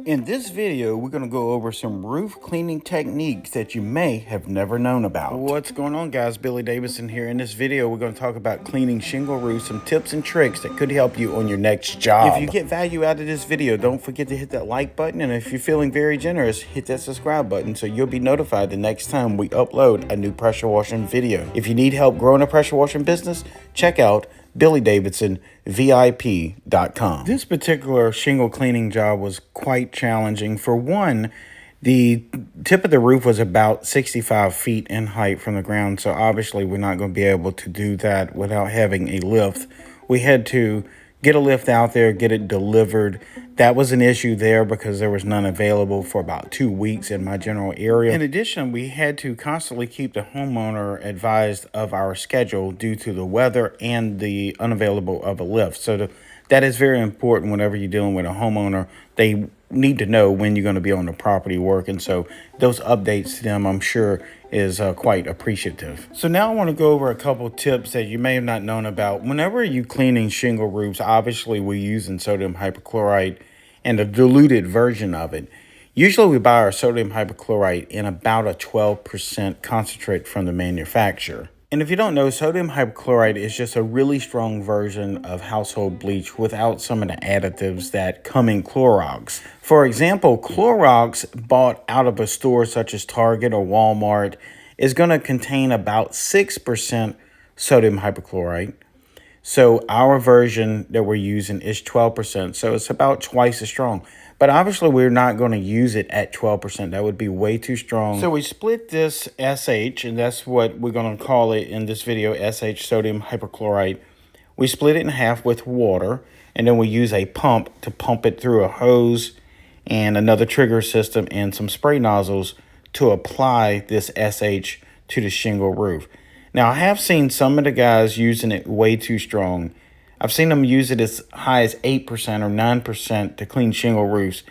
In this video, we're going to go over some roof cleaning techniques that you may have never known about. What's going on, guys? Billy Davidson here. In this video, we're going to talk about cleaning shingle roofs, some tips and tricks that could help you on your next job. If you get value out of this video, don't forget to hit that like button. And if you're feeling very generous, hit that subscribe button so you'll be notified the next time we upload a new pressure washing video. If you need help growing a pressure washing business, check out BillyDavidsonVIP.com. This particular shingle cleaning job was quite challenging. For one, the tip of the roof was about 65 feet in height from the ground, so obviously we're not going to be able to do that without having a lift. We had to get a lift out there, get it delivered. That was an issue there because there was none available for about 2 weeks in my general area. In addition, we had to constantly keep the homeowner advised of our schedule due to the weather and the unavailable of a lift. So that is very important whenever you're dealing with a homeowner. They need to know when you're going to be on the property working. So those updates to them, I'm sure, is quite appreciative. So now I want to go over a couple tips that you may have not known about. Whenever you're cleaning shingle roofs, obviously we're using sodium hypochlorite and a diluted version of it. Usually we buy our sodium hypochlorite in about a 12% concentrate from the manufacturer. And if you don't know, sodium hypochlorite is just a really strong version of household bleach without some of the additives that come in Clorox. For example, Clorox bought out of a store such as Target or Walmart is going to contain about 6% sodium hypochlorite. So our version that we're using is 12%. So it's about twice as strong. But obviously, we're not going to use it at 12%. That would be way too strong. So we split this SH, and that's what we're going to call it in this video, SH, sodium hypochlorite. We split it in half with water, and then we use a pump to pump it through a hose and another trigger system and some spray nozzles to apply this SH to the shingle roof. Now, I have seen some of the guys using it way too strong. I've seen them use it as high as 8% or 9% to clean shingle roofs.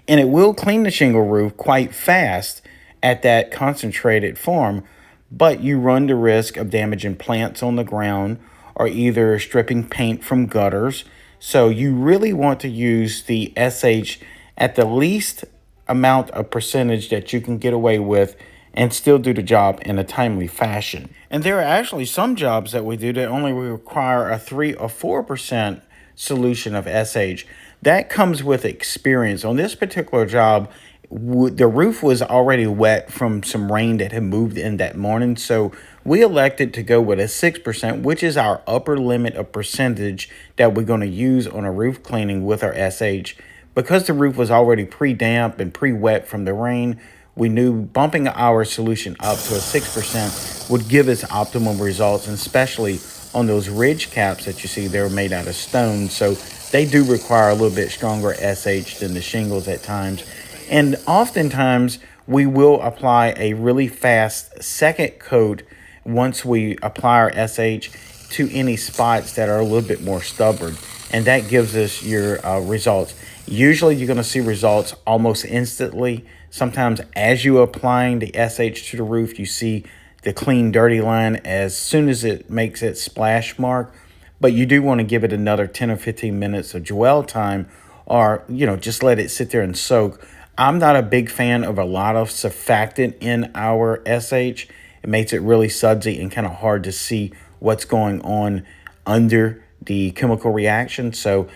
And it will clean the shingle roof quite fast at that concentrated form, but you run the risk of damaging plants on the ground or either stripping paint from gutters. So you really want to use the SH at the least amount of percentage that you can get away with and still do the job in a timely fashion. And there are actually some jobs that we do that only require a 3 or 4% solution of SH. That comes with experience. On this particular job, the roof was already wet from some rain that had moved in that morning. So we elected to go with a 6%, which is our upper limit of percentage that we're going to use on a roof cleaning with our SH. Because the roof was already pre-damp and pre-wet from the rain, we knew bumping our solution up to a 6% would give us optimum results, and especially on those ridge caps that you see, they're made out of stone. So they do require a little bit stronger SH than the shingles at times. And oftentimes we will apply a really fast second coat once we apply our SH to any spots that are a little bit more stubborn. And that gives us your results. Usually you're going to see results almost instantly. Sometimes as you're applying the SH to the roof, you see the clean dirty line as soon as it makes its splash mark. But you do want to give it another 10 or 15 minutes of dwell time, or, just let it sit there and soak. I'm not a big fan of a lot of surfactant in our SH. It makes it really sudsy and kind of hard to see what's going on under the chemical reaction. So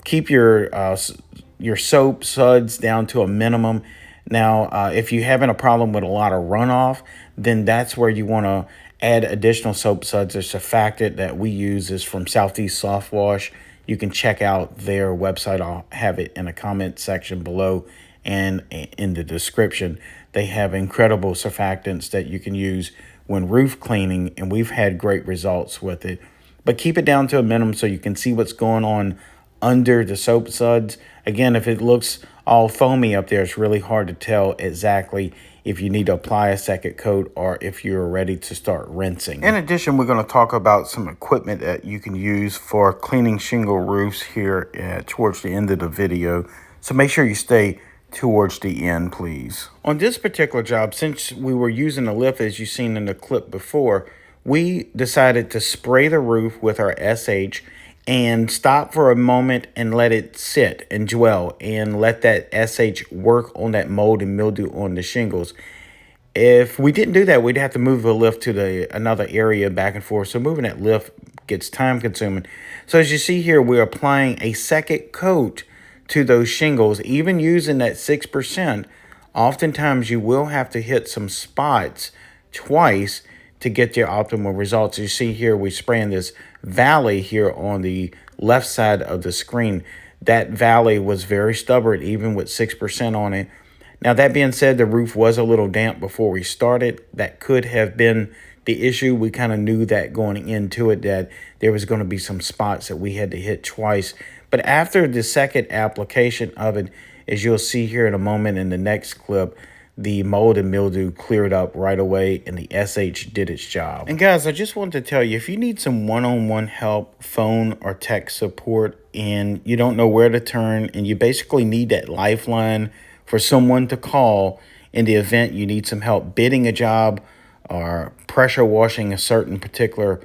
keep your soap suds down to a minimum. Now, if you're having a problem with a lot of runoff, then that's where you want to add additional soap suds. The surfactant that we use is from Southeast Soft Wash. You can check out their website. I'll have it in a comment section below and in the description. They have incredible surfactants that you can use when roof cleaning, and we've had great results with it. But keep it down to a minimum so you can see what's going on under the soap suds. Again, if it looks all foamy up there, it's really hard to tell exactly if you need to apply a second coat or if you're ready to start rinsing. In addition, we're going to talk about some equipment that you can use for cleaning shingle roofs here towards the end of the video. So make sure you stay towards the end, please. On this particular job, since we were using a lift, as you've seen in the clip before, we decided to spray the roof with our SH and stop for a moment and let it sit and dwell and let that SH work on that mold and mildew on the shingles. If we didn't do that, we'd have to move the lift to the another area back and forth. So moving that lift gets time consuming. So as you see here, we're applying a second coat to those shingles, even using that 6%. Oftentimes you will have to hit some spots twice to get your optimal results. You see here, we're spraying this valley here on the left side of the screen. That valley was very stubborn, even with 6% on it. Now, that being said, the roof was a little damp before we started. That could have been the issue. We kind of knew that going into it, that there was going to be some spots that we had to hit twice. But after the second application of it, as you'll see here in a moment in the next clip, the mold and mildew cleared up right away and the SH did its job. And guys, I just wanted to tell you, if you need some one-on-one help, phone or text support, and you don't know where to turn, and you basically need that lifeline for someone to call in the event you need some help bidding a job or pressure washing a certain particular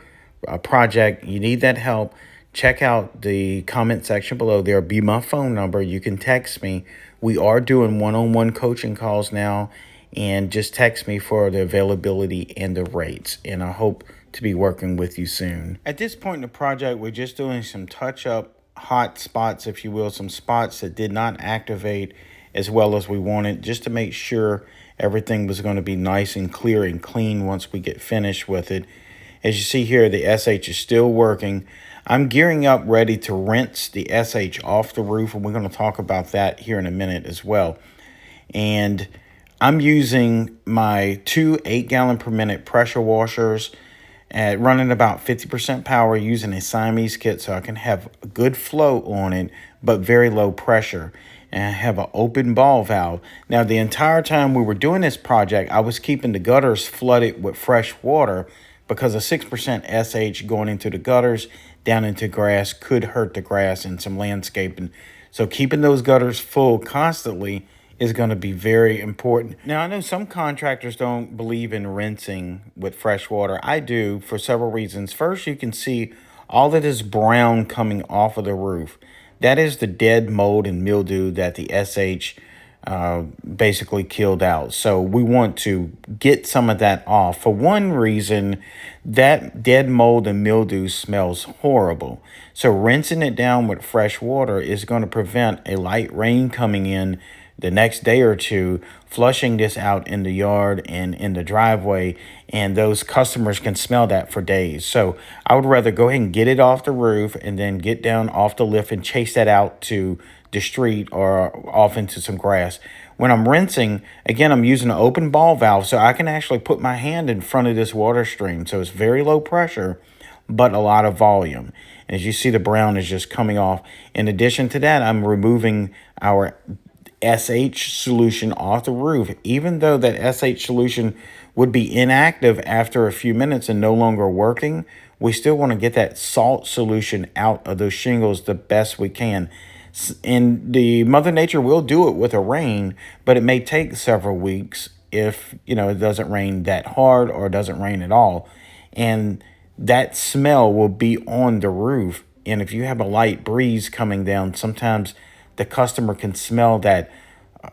project, you need that help, check out the comment section below. There'll be my phone number. You can text me. We are doing one-on-one coaching calls now, and just text me for the availability and the rates. And I hope to be working with you soon. At this point in the project, we're just doing some touch-up hot spots, if you will, some spots that did not activate as well as we wanted, just to make sure everything was going to be nice and clear and clean once we get finished with it. As you see here, the SH is still working. I'm gearing up ready to rinse the SH off the roof, and we're going to talk about that here in a minute as well. And I'm using my two 8-gallon per minute pressure washers at running about 50% power, using a Siamese kit so I can have a good flow on it, but very low pressure. And I have an open ball valve. Now, the entire time we were doing this project, I was keeping the gutters flooded with fresh water because a 6% SH going into the gutters down into grass could hurt the grass and some landscaping. So keeping those gutters full constantly is going to be very important. Now, I know some contractors don't believe in rinsing with fresh water. I do, for several reasons. First, you can see all of this brown coming off of the roof. That is the dead mold and mildew that the SH basically killed out. So we want to get some of that off. For one reason, that dead mold and mildew smells horrible. So rinsing it down with fresh water is going to prevent a light rain coming in the next day or two, flushing this out in the yard and in the driveway, and those customers can smell that for days. So I would rather go ahead and get it off the roof and then get down off the lift and chase that out to the street or off into some grass. When I'm rinsing, again, I'm using an open ball valve, so I can actually put my hand in front of this water stream. So it's very low pressure, but a lot of volume. And as you see, the brown is just coming off. In addition to that, I'm removing our SH solution off the roof. Even though that SH solution would be inactive after a few minutes and no longer working, we still want to get that salt solution out of those shingles the best we can. And the Mother Nature will do it with a rain, but it may take several weeks if, you know, it doesn't rain that hard or doesn't rain at all. And that smell will be on the roof. And if you have a light breeze coming down, sometimes the customer can smell that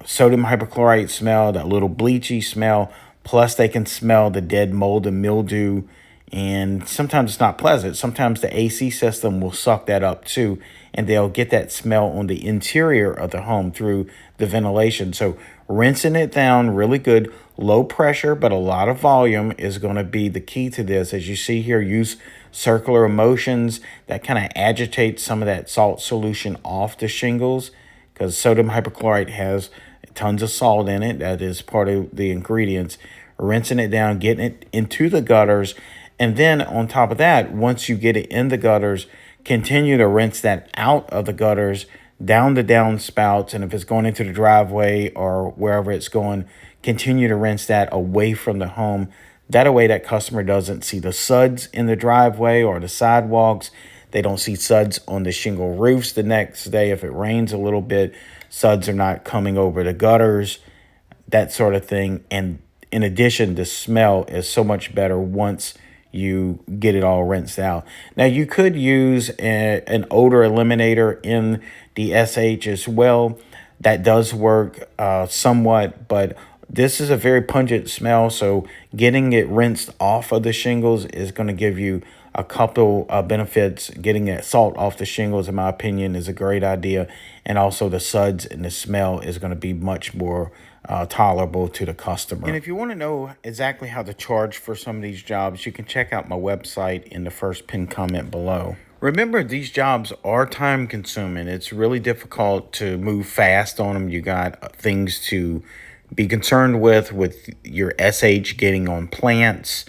sodium hypochlorite smell, that little bleachy smell, plus they can smell the dead mold and mildew, and sometimes it's not pleasant. Sometimes the AC system will suck that up too, and they'll get that smell on the interior of the home through the ventilation. So rinsing it down really good, low pressure, but a lot of volume is going to be the key to this. As you see here, use circular motions that kind of agitate some of that salt solution off the shingles, because sodium hypochlorite has tons of salt in it. That is part of the ingredients. Rinsing it down, getting it into the gutters. And then on top of that, once you get it in the gutters, continue to rinse that out of the gutters, down the downspouts. And if it's going into the driveway or wherever it's going, continue to rinse that away from the home. That way that customer doesn't see the suds in the driveway or the sidewalks. They don't see suds on the shingle roofs the next day. If it rains a little bit, suds are not coming over the gutters, that sort of thing. And in addition, the smell is so much better once you get it all rinsed out. Now you could use an odor eliminator in the SH as well. That does work somewhat, but this is a very pungent smell, so getting it rinsed off of the shingles is going to give you a couple benefits. Getting that salt off the shingles, in my opinion, is a great idea. And also the suds and the smell is going to be much more tolerable to the customer. And if you want to know exactly how to charge for some of these jobs, you can check out my website in the first pinned comment below. Remember, these jobs are time consuming. It's really difficult to move fast on them. You got things to be concerned with your SH getting on plants,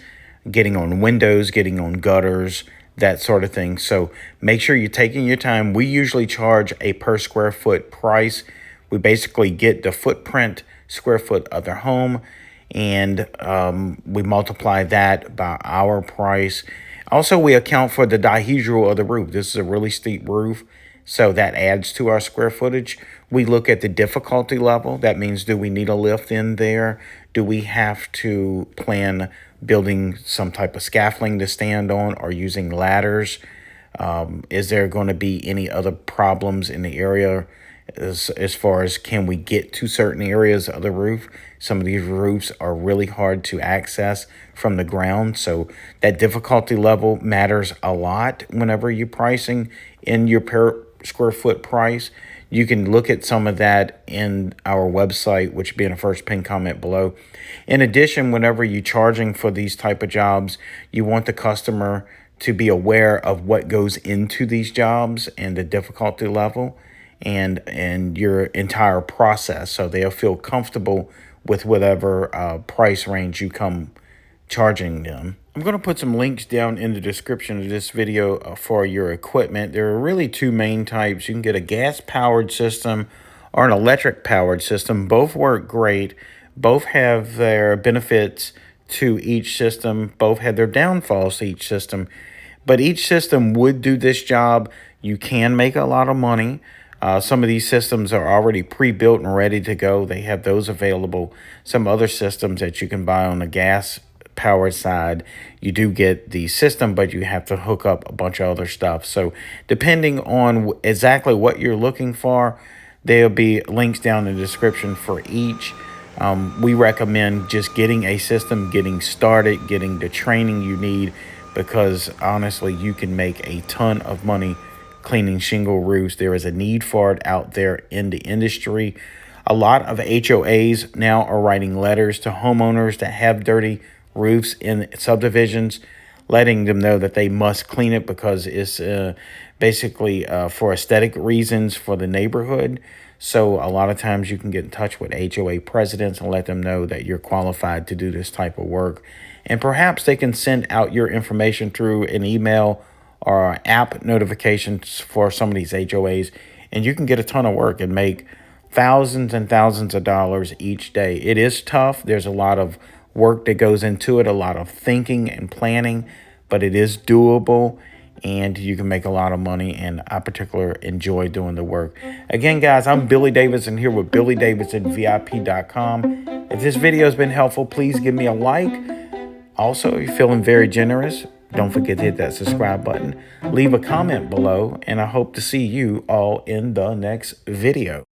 getting on windows, getting on gutters, that sort of thing. So make sure you're taking your time. We usually charge a per square foot price. We basically get the footprint square foot of their home, and we multiply that by our price. Also, we account for the dihedral of the roof. This is a really steep roof, so that adds to our square footage. We look at the difficulty level. That means, do we need a lift in there? Do we have to plan building some type of scaffolding to stand on or using ladders? Is there going to be any other problems in the area as far as can we get to certain areas of the roof? Some of these roofs are really hard to access from the ground, so that difficulty level matters a lot whenever you're pricing in your per square foot price. You can look at some of that in our website, which will be in the first pinned comment below. In addition, whenever you're charging for these type of jobs, you want the customer to be aware of what goes into these jobs and the difficulty level and your entire process, so they'll feel comfortable with whatever price range you come charging them. I'm going to put some links down in the description of this video for your equipment. There are really two main types. You can get a gas-powered system or an electric-powered system. Both work great. Both have their benefits to each system. Both have their downfalls to each system. But each system would do this job. You can make a lot of money. Some of these systems are already pre-built and ready to go. They have those available. Some other systems that you can buy on the gas power side, you do get the system, but you have to hook up a bunch of other stuff. So depending on exactly what you're looking for, there'll be links down in the description for each. We recommend just getting a system, getting started, getting the training you need, because honestly, you can make a ton of money cleaning shingle roofs. There is a need for it out there in the industry. A lot of HOAs now are writing letters to homeowners that have dirty roofs in subdivisions, letting them know that they must clean it because it's basically for aesthetic reasons for the neighborhood. So a lot of times you can get in touch with HOA presidents and let them know that you're qualified to do this type of work. And perhaps they can send out your information through an email or app notifications for some of these HOAs, and you can get a ton of work and make thousands and thousands of dollars each day. It is tough. There's a lot of work that goes into it, a lot of thinking and planning, but it is doable, and you can make a lot of money, and I particularly enjoy doing the work. Again, guys, I'm Billy Davidson here with BillyDavidsonVIP.com. If this video has been helpful, please give me a like. Also, if you're feeling very generous, don't forget to hit that subscribe button. Leave a comment below, and I hope to see you all in the next video.